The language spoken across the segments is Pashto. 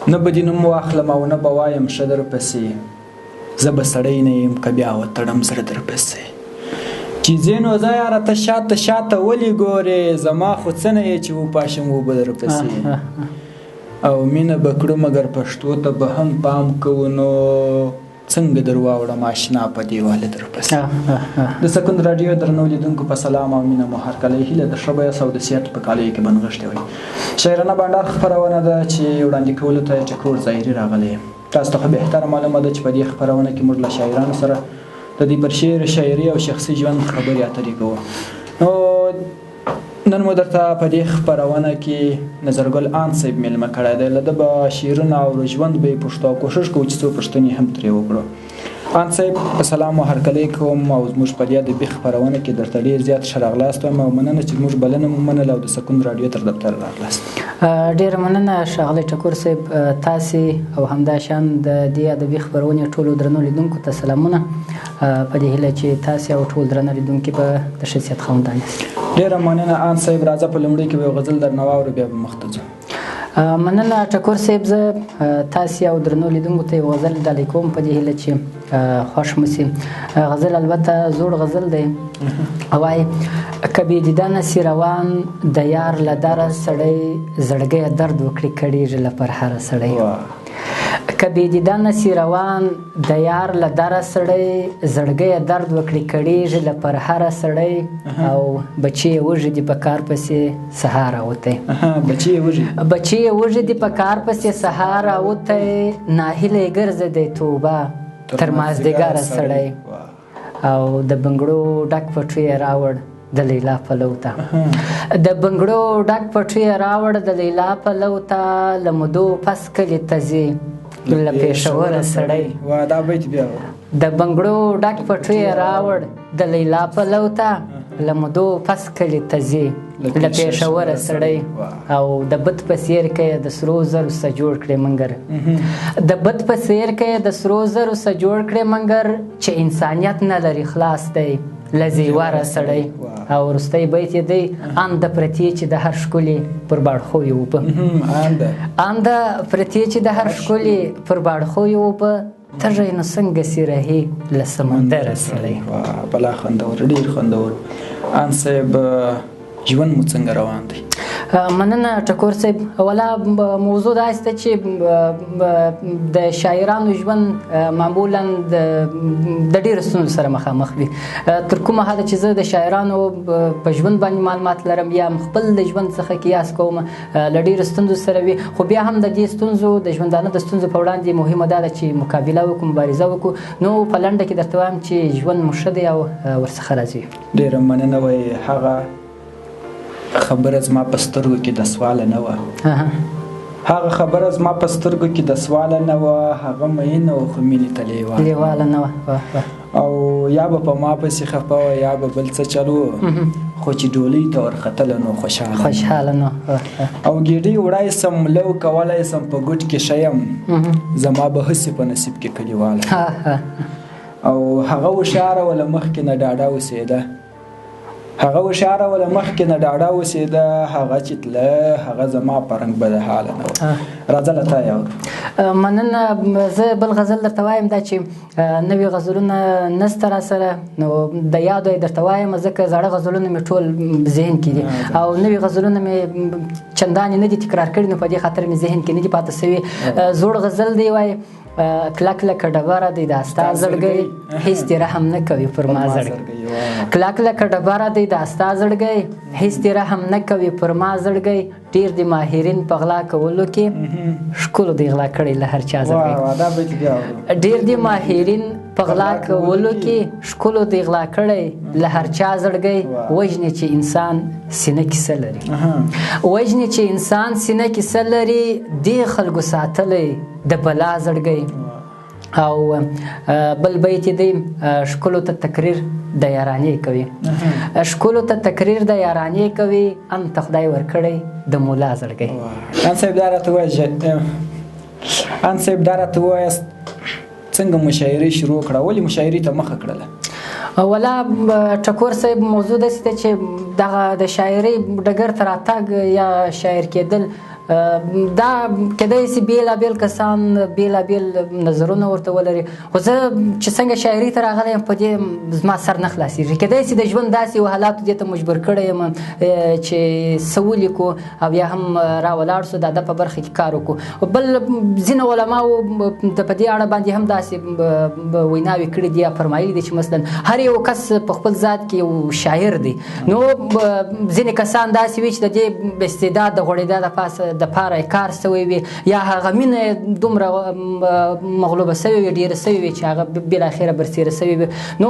نه به دې نوم واخلم او نه به وایم ښه درپسې زه به سړی نه یم که بیا وتړم زړه درپسې چې ځې نو ځه یاره ته شاته شاته ولې ګورې زما خو څه نه یې چې وپاشم اوبه درپسې او مینه به کړو مګر پښتو ته به هم پام کوو نو څنګه در واوړم اشنا په دیواله درپسې د سکون راډیو درنو لیدونکو په سلام او مینه مو هرکلی هیله د ښه بیاس او د صحت په کالیو کې بنغښتې وي شاعرانه بانډار خپرونه ده چې وړاندې کولو ته یې ټکور ظاهري راغلی تاسو ته خو بهتره معلومه ده چې په دې خپرونه کې موږ له شاعرانو سره د دې پر شعر شاعري او شخصي ژوند خبرې اترې کوو نو نن مو درته په دې خپرونه کې نظرګل آن صاحب میلمه کړی دی له ده به شعرونه او ژوند به یې پوښتو او کوښښ کوو چې څو پوښتنې هم ترې وکړو آن صاحب په سلام او هرکلی کوم او زموږ په دې ادبي خپرونه کې درته ډېر زیات ښه راغلاست وایم او مننه چې زموږ بلنه مو منله او د سکون راډیو تر دفتر راغلاست ډېره مننه ښاغلی ټکور صاحب تاسې او همداشان د دې ادبي خپرونې ټولو درنو لیدونکو ته سلامونه په دې هیله چې تاسې او ټول درنه لیدونکي به د شخصیت خاوندان یاست ډېره مننه آن صاحب راځه په لومړي کې به یو غزل درنه واورو بیا به مخته ځو مننه ټکور صاحب زه تاسې او درنو لیدونکو ته یو غزل ډالۍ کوم په دې هیله چې خوښ مو سي غزل البته زوړ غزل دی وایي که بې دیدنه سي روان د یار له دره سړی زړګیه درد وکړي کړېږي له پرهره سړی که بې دیدنه سي روان د یار له دره سړی زړګیه درد وکړي کړېږي له پرهره سړی او بچي یې وږي دي په کار پسې سهار راوتی بچي یې وږي دي په کار پسې سهار راوتی ناهیلی ګرځه دی توبه تر مازدیګره سړی او د بنګړو ډک پټو یې راوړ د لیلا پلو ته د بنګړو ډک پټو یې راوړ د لیلا پلو ته له مودو پس کلي ته ځي له پېښوره سړی د بنګړو ډک پټو یې راوړ د لیلا پلو ته له مودو پس کلي ته ځي له پېښوره سړی او د بت په څېر که یې د سرو زرو څه جوړ کړې منګر د بت په څېر که یې د سرو زرو څه جوړ کړې منګر چې انسانیت نه لري خلاص دی له زیواره سړی او وروستی بیت یې دی انده پرتې چې د هر ښکلي پر باړخویې اوبه انده پرتې چې د هر ښکلي پر باړخویې اوبه تږی نو څنګه سي رهي له سمندره سړی بلا خوندور ډېر خوندور آن صاحب ژوند مو څنګه روان دی مننه ټکور صاحب اوله موضوع داسې ده چې د شاعرانو ژوند معمولا د ډېرو ستونزو سره مخامخ وي تر کومه حده چې زه د شاعرانو په ژوند باندې معلومات لرم یا خپل د ژوند څخه قیاس کوم له ډېرو ستونزو سره وي خو بیا هم د دې ستونزو د ژوندانه د ستونزو په وړاندې مهمه دا ده چې مقابله وکړو مبارزه وکړو نو په لنډه کې درته وایم چې ژوند مو ښه دی او ورڅخه راځي ډېره مننه وایي هغه خبره زما په سترګو کې د سواله نه وه هغه خبره زما په سترګو کې د سواله نه وه هغه مینه و خو مینې ته لیواله نه وه او یا به په ما پسې خفه وه یا به بل څه چل و خو چې ډولۍ ته ورختله نو خوشحاله نه او ګېډۍ وړی سم لو کولی سم په ګوټ کې ښه یم زما به هسې په نصیب کې کلیواله او هغه هوښیاره وله مخکې نه ډاډه اوسېده هغه هوښیاره وله مخکې نه ډاډه اوسېده هغه چې تله هغه زما په رنګ بده حاله نه وه راځه له تا یې مننه زه بل غزل درته وایم دا چې نوي غزلونه نسته را سره نو د یادو یې درته وایم ځکه زاړه غزلونه مې ټول ذهن کې دي او نوي غزلونه مې چندانې نه دي تکرار کړي نو په دې خاطر مې ذهن کې نه دي پاته سوي زوړ غزل دی وایي کلک لکه ډبره دی دا ستا زړګی هېڅ دې رحم نه کوي پر ما زړګی کلک لکه ډبره دی دا ستا زړګی هېڅ دې رحم نه کوي پر ما زړګی ډېر د ماهرین په غلا کولو کې ښکلو دی غلا کړی له هر چا زړګی ډېر د ماهرین په غلا کولو کې ښکلو دی غلا کړی له هر چا زړګی وژنې چې انسان سینه کیسه لري وژنې چې انسان سینه کیسه لري دې خلکو ساتلی د بلا زړګی او بل بیت دی ښکلو ته تقریر د یارانې کوي ښکلو ته تقریر د یارانې کوي انته خدای ورکړی د مولا زړګی ان صاحب دا راته ووایاست څنګه مشاعرې شروع کړه ولې مشاعرې ته مخه کړله ولا ټکور صاحب موضوع داسې ده چې دغه د شاعرۍ ډګر ته راتګ یا شاعر کېدل دا کیدای شي بېلابېل کسان بېلابېل نظرونه ورته ولري خو زه چې څنګه شاعري ته راغلی یم په دې زما سر نه خلاصېږي کیدای شي د ژوند داسې یو حالاتو دې ته مجبور کړی یم چې څه ولیکو او یا هم راولاړ سو د ادب په برخه کې کار وکړو بل ځینې علماو په دې اړه باندې هم داسې ویناوې کړي دي یا فرمایلي دي چې مثلا هر یو کس په خپل ذات کې یو شاعر دی نو ځینې کسان داسې وي چې د دې استعداد د غوړېدا دپاره کار سوی وي یا هغه مینه دومره مغلوبه سوې وي ډېره سوې وي چې هغه بالاخره برسېره سوې وي نو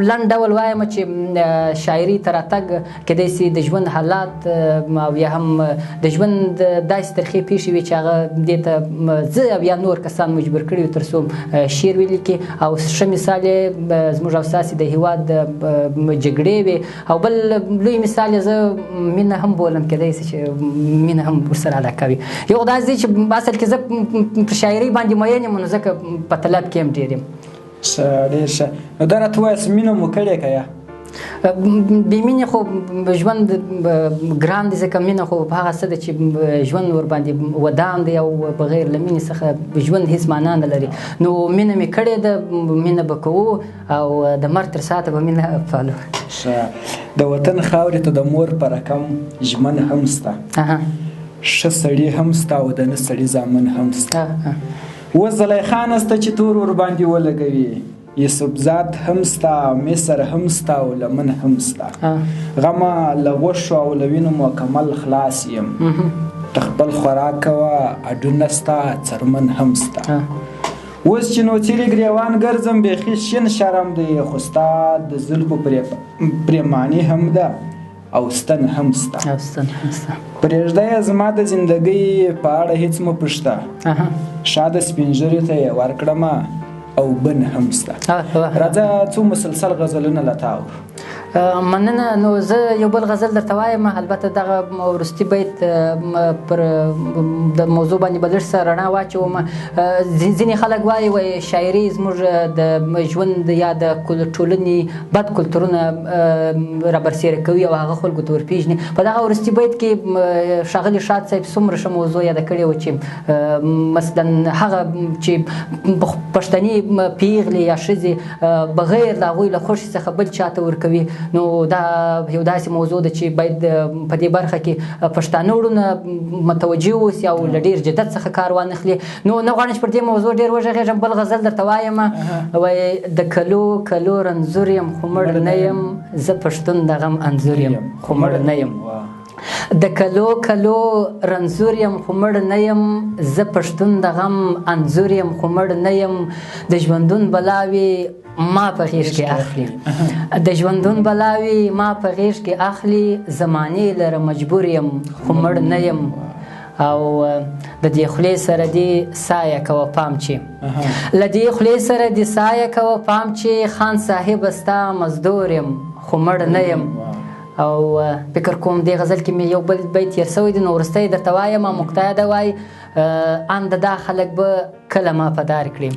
لنډ ډول وایم چې شاعري ته راتګ کیدای شي د ژوند حالات او یا هم د ژوند داسې ترخې پیښې وي چې هغه دې ته زه او یا نور کسان مجبور کړي وي تر څو شعر ولیکي او ښه مثال یې زموږ او ستاسې د هېواد جګړې وي او بل لوی مثال یې زه مینه هم بولم کیدای شي چې مینه هم ورسره علاقه وي یو دا دی چې اصل کې زه په شاعري باندې مین یم نو ځکه په طلب کې هم ډېر یم ښه ډېر ښه نو دا راته ووایه مینه مو کړې که یا بې مینې خو ژوند ګران دی ځکه مینه خو هغه څه ده چې ژوند ورباندې ودام دی او بغیر له مینې څخه ژوند هېڅ معنا نه لري نو مینه مې کړې ده مینه به کوو او د مرګ تر ساعته به مینه پالو ښه د وطن خاورې ته د مور په رقم ژمن هم شته ښه سړي هم شته او د نه سړي زامن هم شته اوس زلیخا نسته چې تور ورباندې ولګوي یوسفزاد هم شته مصر هم شته او لمن هم شته غمه له غوښو او له وینو مکمل خلاص یم ته خپل خوراک کوه اډونه شته څرمن هم شته اوس چې نو څیرې ګریوان ګرځم بیخي شین شرم دی خو ستا د زلفو پریماني هم ده او ستن هم شته پرېږده یې زما د زندګۍ په اړه هېڅ مه پوښته شاده سپین ږیري ته یې ورکړمه او بن هم شته راځه څو مسلسل غزلونه له تا اورو مننه نو زه یو بل غزل درته وایم البته دغه وروستي بیت پر د موضوع باندې به لږ څه رڼا واچوم ځینې خلک وایي شاعري زموږ د ژوند یا د ټولنې بد کلتورونه رابرسېره کوي او هغه خلکو ته ورپېژني په دغه وروستي بیت کې ښاغلي شاد صاحب څومره ښه موضوع یاده کړې وه چې مثلا هغه چې پښتني پیغلې یا ښځې بغیر د هغوی له خوښې څخه بل چاته ورکوي نو دا یو داسې موضوع ده چې باید په دې برخه کې پښتانه وروڼه متوجه اوسي او له ډېر جدت څخه کار وانخلي نو نه غواړم چې پر دې موضوع ډېر وغږېږم بل غزل درته وایم وایي د کلو کلو رنځور یم خو مړ نه یم زه پښتون د غم انځور یم خو مړ نه یم د کلو کلو رنځور یم خو مړ نه یم زه پښتون د غم انځور یم خو مړ نه یم د ژوندون بلاوي ما په غیږ کې اخلي د ژوندون بلاوي ما په غیږ کې اخلي زمانې لره مجبور یم خو مړ نه یم او د دې خولې سره دې سایه کوه پام چې له دې خولې سره دې سایه کوه پام چې خان صاحب ستا مزدور یم خو مړ نه یم او فکر کوم دې غزل کې مې یو بل بیت تېر سوی دی نو وروستی درته وایم مقتدا ده وایي ان د دا خلک به کله ما په دار کړي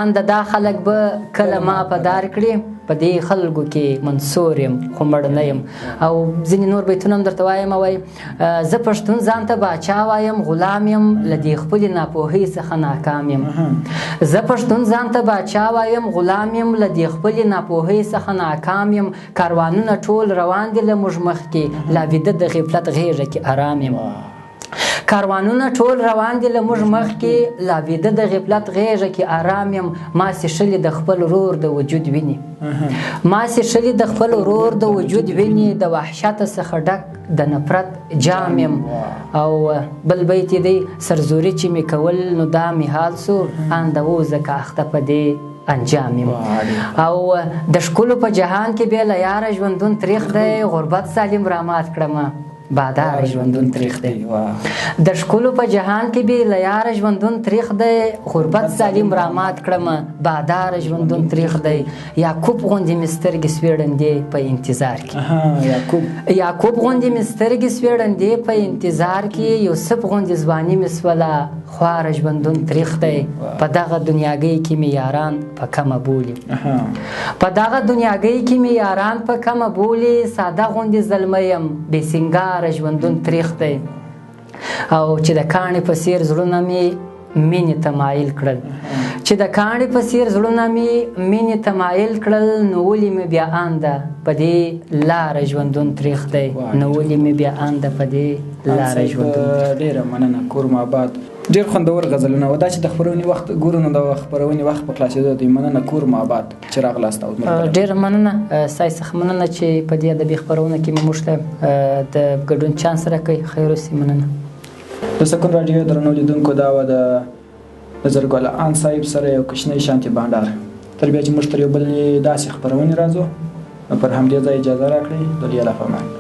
ان د دا خلک به کله ما په دار کړي په دې خلکو کې منصور یم خو مړ نه یم او ځینې نور بیتونه هم درته وایم وایي زه پښتون ځان ته باچا وایم غلام یم له دې خپلې ناپوهۍ څخه ناکام یم زه پښتون ځان ته باچا وایم غلام یم له دې خپلې ناپوهۍ څخه ناکام یم کاروانونه ټول روان دي له موږ مخکې لا ویده د غفلت غېږه کې ارام یم کاروانونه ټول روان دي له موږ مخکې لا ویده د غفلت غېږه کې ارام یم ما څښلي د خپل ورور د وجود ویني ما څښلي د خپل ورور د وجود ویني د وحشت څخه ډک د نفرت جام یم او بل بیت دی سرزوري چې مې کول نو دا مې حال سو ان د و ځکه اخته په دې انجام یم او د ښکلو په جهان کې بې له یاره ژوندون تریخ دی غربت سالم رامات کړمه بادار ژوندون تریخ دی د ښکلو په جهان کې بې له یاره ژوندون تریخ دی غربت سالم رامات کړمه بادار ژوندون تریخ دی یعقوب غوندې مې سترګې سوېړندې په انتظار کې یعقوب غوندې مې سترګې سوېړندې په انتظار کې یوسف غوندې ځواني مې سوله خواره ژوندون تریخ دی په دغه دنیاګۍ کې مې یاران په کمه بولي په دغه دنیاګۍ کې مې یاران په کمه بولي ساده غوندې زلمی یم بې سینګار ژوندون تریخ دی او چې د کاڼي په څیر زړونه مې مینې ته مایل کړل چې د کاڼي په څیر زړونه مې مینې ته مایل کړل نو ولې مې بیا انده په دې لاره ژوندون تریخ دی نو ولې مې بیا انده په دې لاره ژوندون ډېره مننه کورم آباد ډېر خوندور غزلونه و دا چې د خپرونې وخت ګورو نو د خپرونې وخت په خلاصېدو دی مننه کورم آباد چې راغلاست او ډېره مننه ستاسې څخه مننه چې په دې ادبي خپرونه کې مو موږ ته د ګډون چانس راکوئ خیر اوسې مننه د سکون راډیو درنو لیدونکو دا وه د زرګل ان صاحب سره یو کوچنی شانتي بانډار تر بیا چې موږ تر یو بل داسې خپرونې راځو پر همدې ځای اجازه راکړئ د لیلا فمان